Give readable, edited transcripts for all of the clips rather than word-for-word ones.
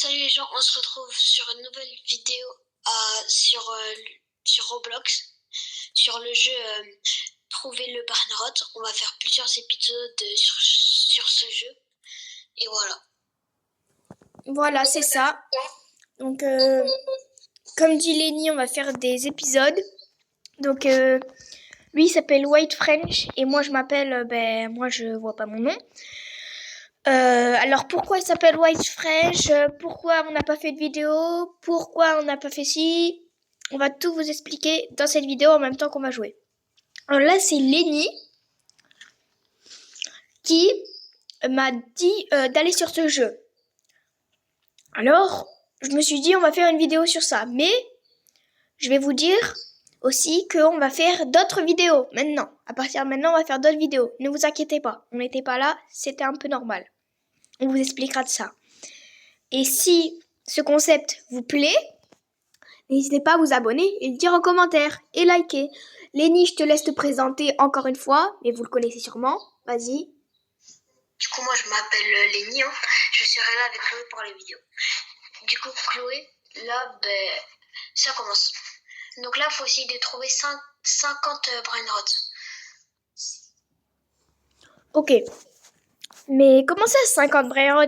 Salut les gens, on se retrouve sur une nouvelle vidéo sur Roblox, sur le jeu Trouver le Brainrot. On va faire plusieurs épisodes sur ce jeu, et voilà. Voilà, c'est ça. Donc, comme dit Lenny, on va faire des épisodes. Donc, lui, il s'appelle White French et moi, je m'appelle, moi, je vois pas mon nom. Alors, pourquoi il s'appelle White French? Pourquoi on n'a pas fait de vidéo? Pourquoi on n'a pas fait ci? On va tout vous expliquer dans cette vidéo en même temps qu'on va jouer. Alors là, c'est Lenny qui m'a dit d'aller sur ce jeu. Alors, je me suis dit, on va faire une vidéo sur ça. Mais, je vais vous dire aussi qu'on va faire d'autres vidéos maintenant. À partir de maintenant, on va faire d'autres vidéos. Ne vous inquiétez pas. On n'était pas là, c'était un peu normal. On vous expliquera de ça. Et si ce concept vous plaît, n'hésitez pas à vous abonner et le dire en commentaire et liker. Lenny, je te laisse te présenter encore une fois, mais vous le connaissez sûrement. Vas-y. Du coup, moi je m'appelle Lenny, je serai là avec Chloé pour les vidéos. Du coup, Chloé, là, ça commence. Donc là, il faut essayer de trouver 50 Brainrots. Ok. Mais comment ça, 50 Brainrots?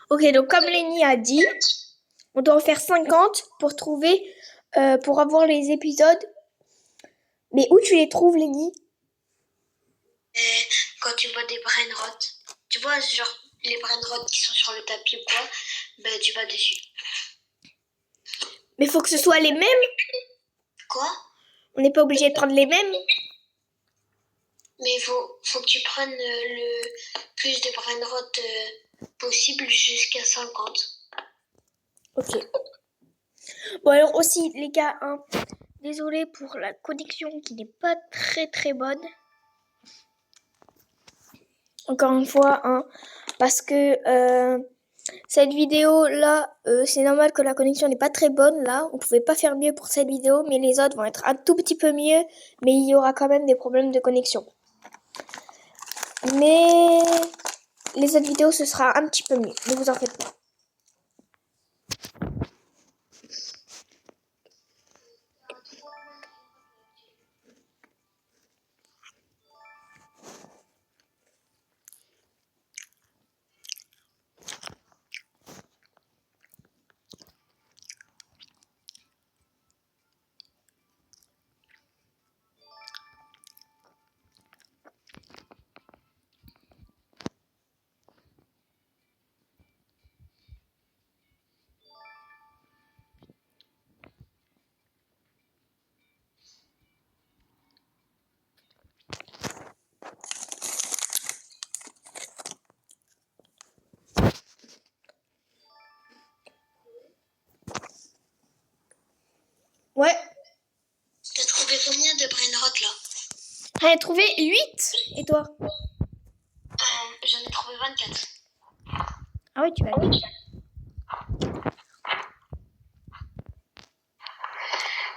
Ok, donc comme Lenny a dit, on doit en faire 50 pour trouver, pour avoir les épisodes. Mais où tu les trouves, Lenny? Quand tu vois des Brainrots, tu vois genre les Brainrots qui sont sur le tapis ou quoi, tu vas dessus. Mais faut que ce soit les mêmes. Quoi? On n'est pas obligé de prendre les mêmes. Mais faut que tu prennes le plus de Brainrots possible jusqu'à 50. Ok. Bon alors aussi les gars, désolé pour la connexion qui n'est pas très très bonne. Encore une fois, parce que cette vidéo là, c'est normal que la connexion n'est pas très bonne là. On pouvait pas faire mieux pour cette vidéo, mais les autres vont être un tout petit peu mieux, mais il y aura quand même des problèmes de connexion. Mais les autres vidéos, ce sera un petit peu mieux. Ne vous en faites pas. Ouais. T'as trouvé combien de Brainrots là? J'en ai trouvé 8. Et toi? J'en ai trouvé 24. Ah ouais, tu vas vite.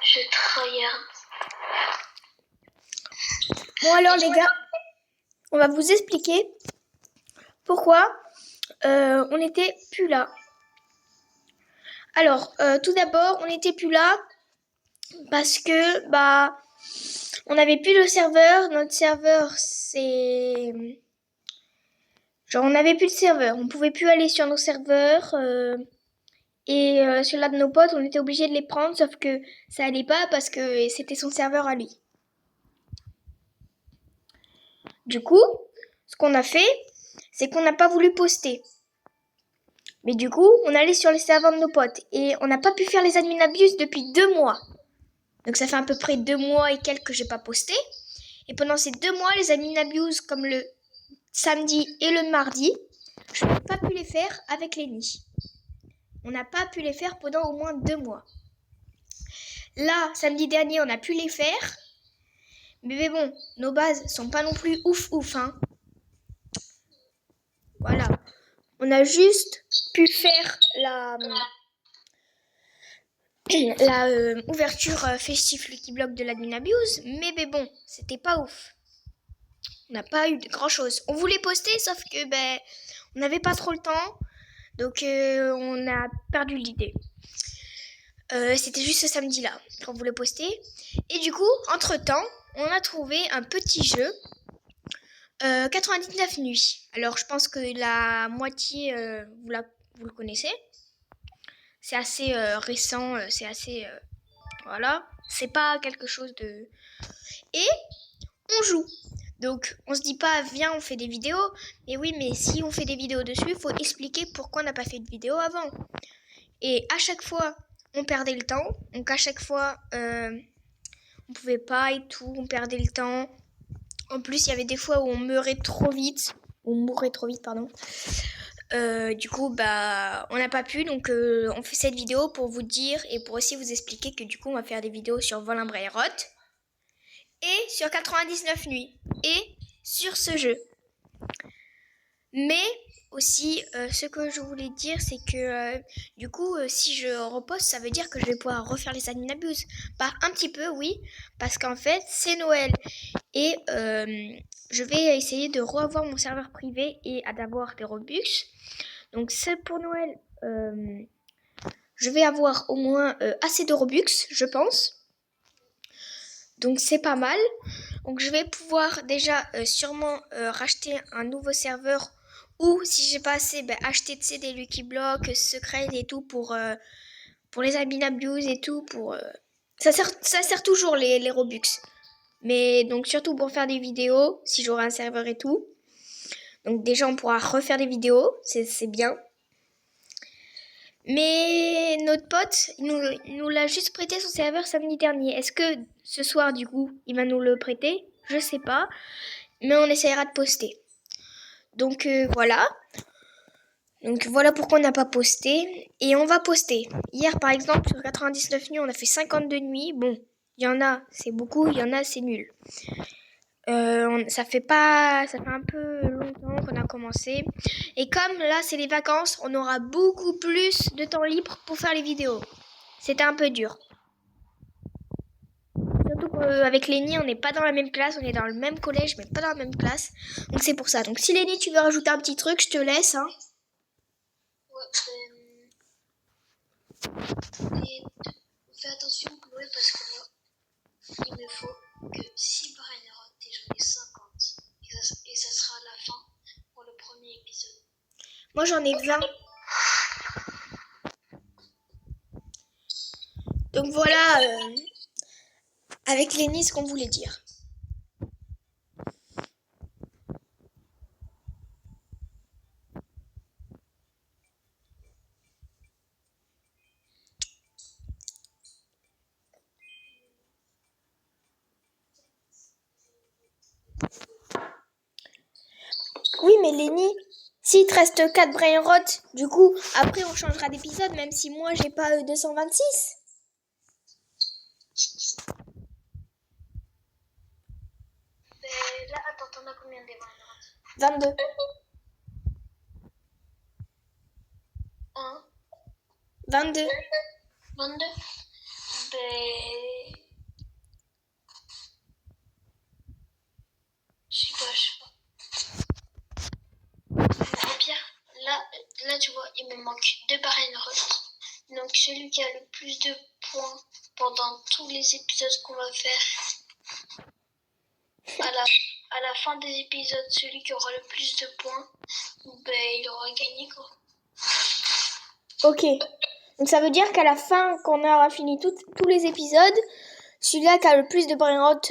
Je tryhard. Bon alors les gars, on va vous expliquer pourquoi on n'était plus là. Alors, tout d'abord, on n'était plus là parce que on n'avait plus de serveur. Notre serveur, c'est genre on n'avait plus de serveur. On pouvait plus aller sur nos serveurs et sur là de nos potes, on était obligé de les prendre, sauf que ça allait pas parce que c'était son serveur à lui. Du coup, ce qu'on a fait, c'est qu'on n'a pas voulu poster. Mais du coup, on allait sur les serveurs de nos potes et on n'a pas pu faire les admin abuse depuis 2 mois. Donc ça fait à peu près 2 mois et quelques que j'ai pas posté. Et pendant ces 2 mois, les admin abuse comme le samedi et le mardi, je n'ai pas pu les faire avec Lenny. On n'a pas pu les faire pendant au moins 2 mois. Là, samedi dernier, on a pu les faire. Mais bon, nos bases sont pas non plus ouf, hein. Voilà. On a juste pu faire la ouverture festif Lucky Block de l'Admin Abuse, mais bon, c'était pas ouf. On n'a pas eu de grand chose. On voulait poster, sauf que on n'avait pas trop le temps, donc on a perdu l'idée. C'était juste ce samedi-là qu'on voulait poster. Et du coup, entre-temps, on a trouvé un petit jeu, 99 nuits. Alors, je pense que la moitié, vous le connaissez. C'est assez récent, c'est assez... voilà. C'est pas quelque chose de... Et on joue. Donc, on se dit pas, viens, on fait des vidéos. Mais oui, mais si on fait des vidéos dessus, il faut expliquer pourquoi on n'a pas fait de vidéo avant. Et à chaque fois, on perdait le temps. Donc, à chaque fois, on pouvait pas et tout. On perdait le temps. En plus, il y avait des fois où on mourait trop vite. Pardon. Du coup, on n'a pas pu. Donc, on fait cette vidéo pour vous dire et pour aussi vous expliquer que du coup, on va faire des vidéos sur Volin Braillerotte et sur 99 nuits et sur ce jeu. Mais aussi, ce que je voulais dire, c'est que du coup, si je reposte, ça veut dire que je vais pouvoir refaire les admin abuse. Bah, un petit peu, oui, parce qu'en fait, c'est Noël. Et je vais essayer de revoir mon serveur privé et d'avoir des Robux. Donc, c'est pour Noël. Je vais avoir au moins assez de Robux, je pense. Donc, c'est pas mal. Donc, je vais pouvoir déjà sûrement racheter un nouveau serveur. Ou si j'ai pas assez, acheter des Lucky Blocks, secrets et tout pour les admin abuse et tout. Ça sert toujours les Robux. Mais donc surtout pour faire des vidéos, si j'aurai un serveur et tout. Donc déjà on pourra refaire des vidéos, c'est bien. Mais notre pote, il nous l'a juste prêté son serveur samedi dernier. Est-ce que ce soir du coup, il va nous le prêter? Je sais pas. Mais on essaiera de poster. Donc voilà. Donc voilà pourquoi on n'a pas posté. Et on va poster. Hier par exemple, sur 99 nuits, on a fait 52 nuits. Bon, il y en a, c'est beaucoup, il y en a, c'est nul. Ça fait un peu longtemps qu'on a commencé. Et comme là, c'est les vacances, on aura beaucoup plus de temps libre pour faire les vidéos. C'était un peu dur. Surtout qu'avec Lénie, on n'est pas dans la même classe, on est dans le même collège, mais pas dans la même classe. Donc c'est pour ça. Donc si Lénie, tu veux rajouter un petit truc, je te laisse. Hein. Ouais, et fais attention, Chloé, parce que là, il me faut que 6 braillerottes et j'en ai 50. Et ça sera la fin pour le premier épisode. Moi, j'en ai 20. Donc voilà, avec Lénie, ce qu'on voulait dire. Oui, mais Lénie, s'il te reste 4 braillerottes, du coup, après on changera d'épisode, même si moi j'ai pas 226. Là, attends, t'en as combien des braillerottes? 22. 1, 22. 22. Je sais pas. Au pire, là, tu vois, il me manque 2 braillerottes. Donc, celui qui a le plus de points pendant tous les épisodes qu'on va faire, à la fin des épisodes, celui qui aura le plus de points, il aura gagné, quoi. Ok. Donc ça veut dire qu'à la fin, quand on aura fini tous les épisodes, celui-là qui a le plus de braillerottes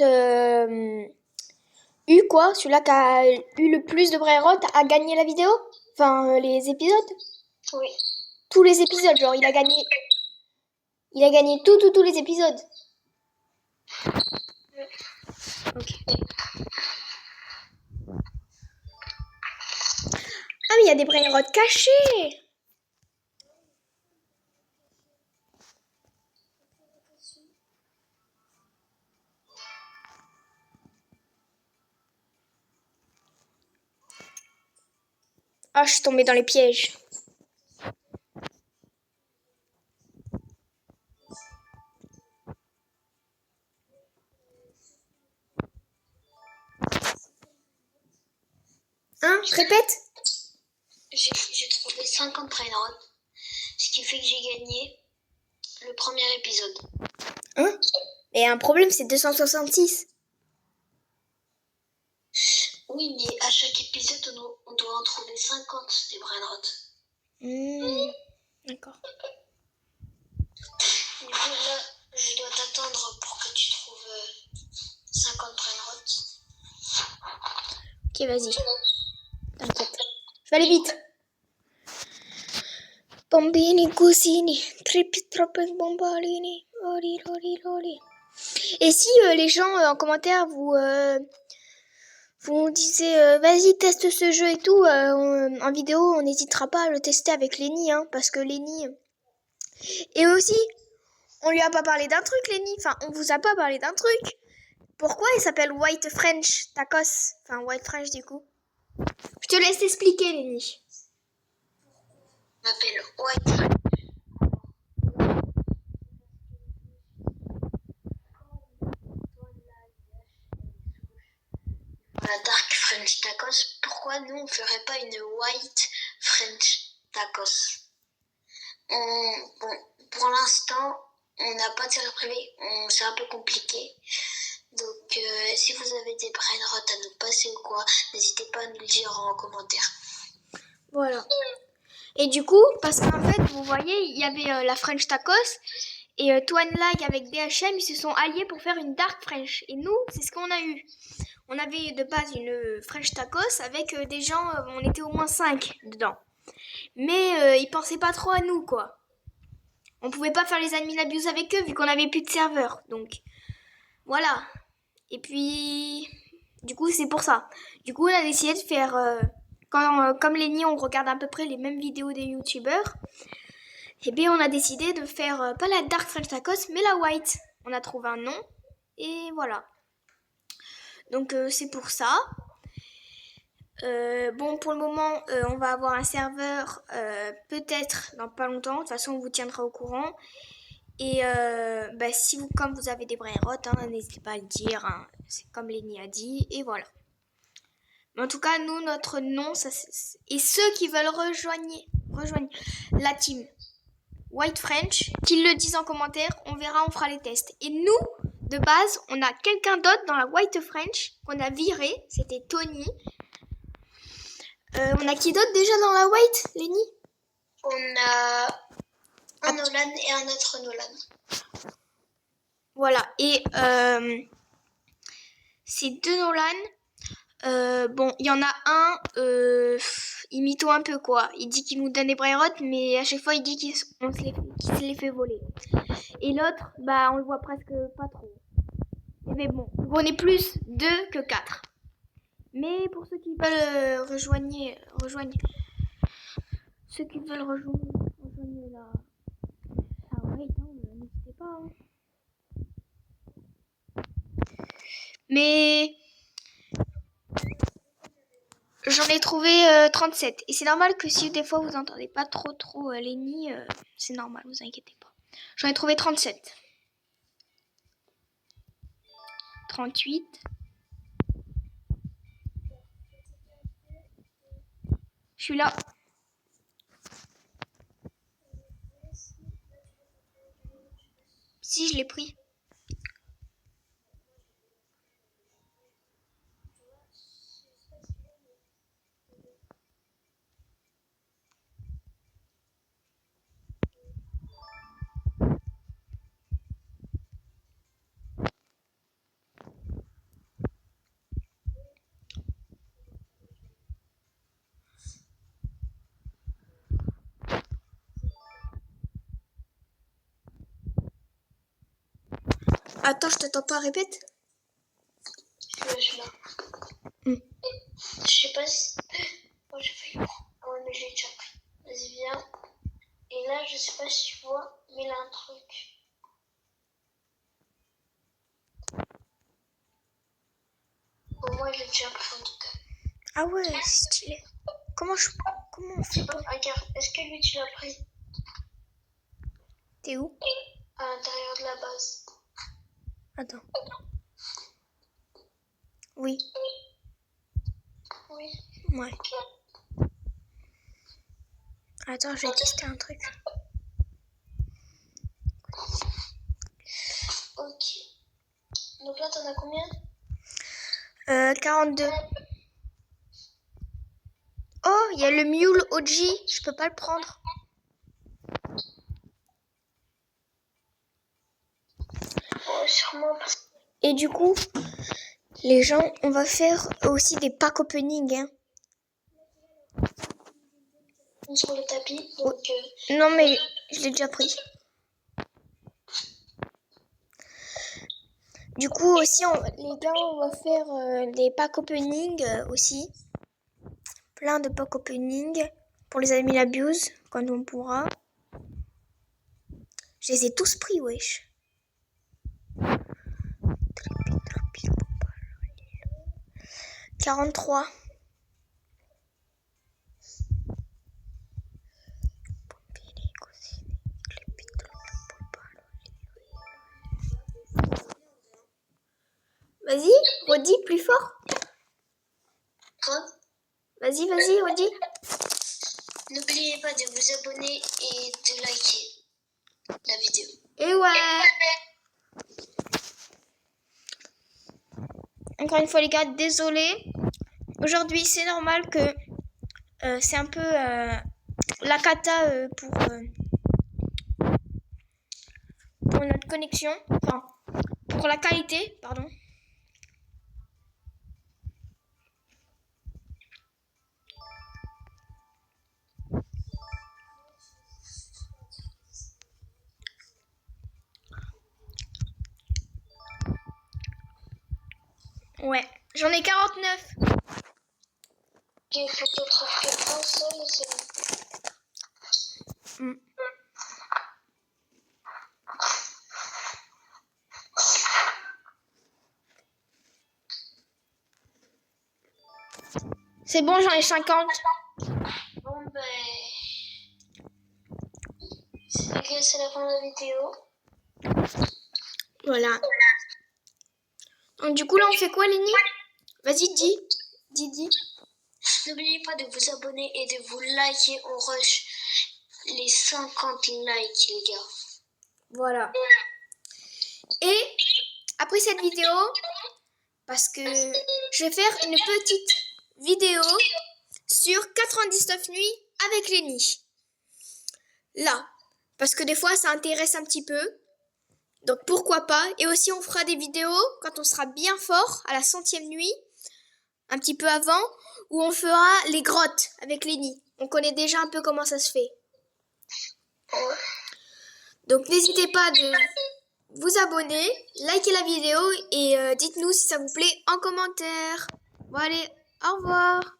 celui-là qui a eu le plus de braillerottes a gagné la vidéo? Enfin, les épisodes? Oui. Tous les épisodes, genre il a gagné tous les épisodes. Ok. Ah mais il y a des braillerottes cachées. Ah, je suis tombée dans les pièges. Hein? Répète. J'ai trouvé 50 brainrot, ce qui fait que j'ai gagné le premier épisode. Hein? Et un problème, c'est 266. Oui, mais à chaque épisode, on doit en trouver 50 des brainrot. D'accord. Du coup, là, je dois t'attendre pour que tu trouves 50 brainrot. Ok, vas-y. T'inquiète. Je vais aller vite. Bombini, cusini, tripi, troppi, bombalini, loli, loli, loli. Et si les gens en commentaire vous disiez vas-y teste ce jeu et tout en vidéo, on n'hésitera pas à le tester avec Lenny, hein, parce que Lenny. Et aussi, on lui a pas parlé d'un truc, Lenny. Enfin, on vous a pas parlé d'un truc. Pourquoi il s'appelle White French Tacos? Enfin, White French du coup. Je te laisse expliquer, Lenny. Je m'appelle White. La Dark French Tacos, pourquoi nous on ferait pas une White French Tacos? Bon, pour l'instant, on n'a pas de serveur privé, c'est un peu compliqué. Donc, si vous avez des brainrot à nous passer ou quoi, n'hésitez pas à nous le dire en commentaire. Voilà. Et du coup, parce qu'en fait, vous voyez, il y avait la French Tacos et Twanlag avec DHM, ils se sont alliés pour faire une Dark French. Et nous, c'est ce qu'on a eu. On avait de base une French Tacos avec des gens, on était au moins 5 dedans. Mais ils pensaient pas trop à nous, quoi. On pouvait pas faire les admin abuse avec eux vu qu'on avait plus de serveur. Donc, voilà. Et puis, du coup, c'est pour ça. Du coup, on a décidé de faire... comme Lenny, on regarde à peu près les mêmes vidéos des youtubeurs. Et bien, on a décidé de faire pas la Dark French Tacos, mais la White. On a trouvé un nom. Et voilà. Donc, c'est pour ça. Bon, pour le moment, on va avoir un serveur peut-être dans pas longtemps. De toute façon, on vous tiendra au courant. Et si comme vous avez des brainrot, n'hésitez pas à le dire. Hein. C'est comme Lenny a dit. Et voilà. Mais en tout cas, nous, notre nom, et ceux qui veulent rejoignent la team White French, qu'ils le disent en commentaire, on verra, on fera les tests. Et nous, de base, on a quelqu'un d'autre dans la White French qu'on a viré, c'était Tony. On a qui d'autre déjà dans la White, Lenny? On a un Nolan et un autre Nolan. Voilà, et ces deux Nolan, bon, il y en a un, il mytho un peu quoi. Il dit qu'il nous donne des brainrot, mais à chaque fois il dit qu'il se les fait voler. Et l'autre, on le voit presque pas trop. Mais bon, on est plus 2 que 4. Mais pour ceux qui veulent rejoignez ceux qui veulent rejoindre la White, n'hésitez pas. Hein. Mais j'en ai trouvé 37. Et c'est normal que si des fois vous entendez pas trop Lenny, c'est normal, vous inquiétez pas. J'en ai trouvé 37. 38. Je suis là. Si, je l'ai pris. Attends, je t'attends pas, répète. Je suis là. Je sais pas si... Oh, j'ai failli... Ah ouais, mais j'ai déjà pris. Vas-y, viens. Et là, je sais pas si tu vois, mais il a un truc. Bon, moi, je l'ai déjà pris en tout cas. Ah ouais, stylé. Comment on fait pas? Regarde, est-ce que lui, tu l'as pris? T'es où? À l'intérieur de la base. Attends. Oui. Oui. Ouais. Attends, je vais tester un truc. Ok. Donc là, t'en as combien? 42. Oh, il y a le Mule OG. Je peux pas le prendre. Oh, sûrement pas. Et du coup, les gens, on va faire aussi des packs opening. Hein. Sur le tapis. Donc, Non, mais je l'ai déjà pris. Du coup, aussi, les gars, on va faire des packs opening aussi. Plein de packs opening pour les amis l'abuse quand on pourra. Je les ai tous pris, wesh. 43. Vas-y, redis plus fort. quoi? Vas-y, redis. N'oubliez pas de vous abonner et de liker la vidéo. Et ouais. Encore une fois, les gars, désolé. Aujourd'hui, c'est normal que c'est un peu la cata pour notre connexion. Enfin, pour la qualité, pardon. Ouais, j'en ai 49. Il faut que je trouve qu'un seul et c'est bon. C'est bon, j'en ai 50. Bon, ben. C'est la fin de la vidéo. Voilà. Donc, du coup, là, on fait quoi, Lénie? Vas-y, dis. N'oubliez pas de vous abonner et de vous liker. On rush les 50 likes, les gars. Voilà. Et après cette vidéo, parce que je vais faire une petite vidéo sur 99 nuits avec Lénie. Là. Parce que des fois, ça intéresse un petit peu. Donc, pourquoi pas. Et aussi, on fera des vidéos quand on sera bien fort à la 100e nuit. Un petit peu avant. Où on fera les grottes avec Lénie. On connaît déjà un peu comment ça se fait. Donc, n'hésitez pas de vous abonner, likez la vidéo et dites-nous si ça vous plaît en commentaire. Bon allez, au revoir.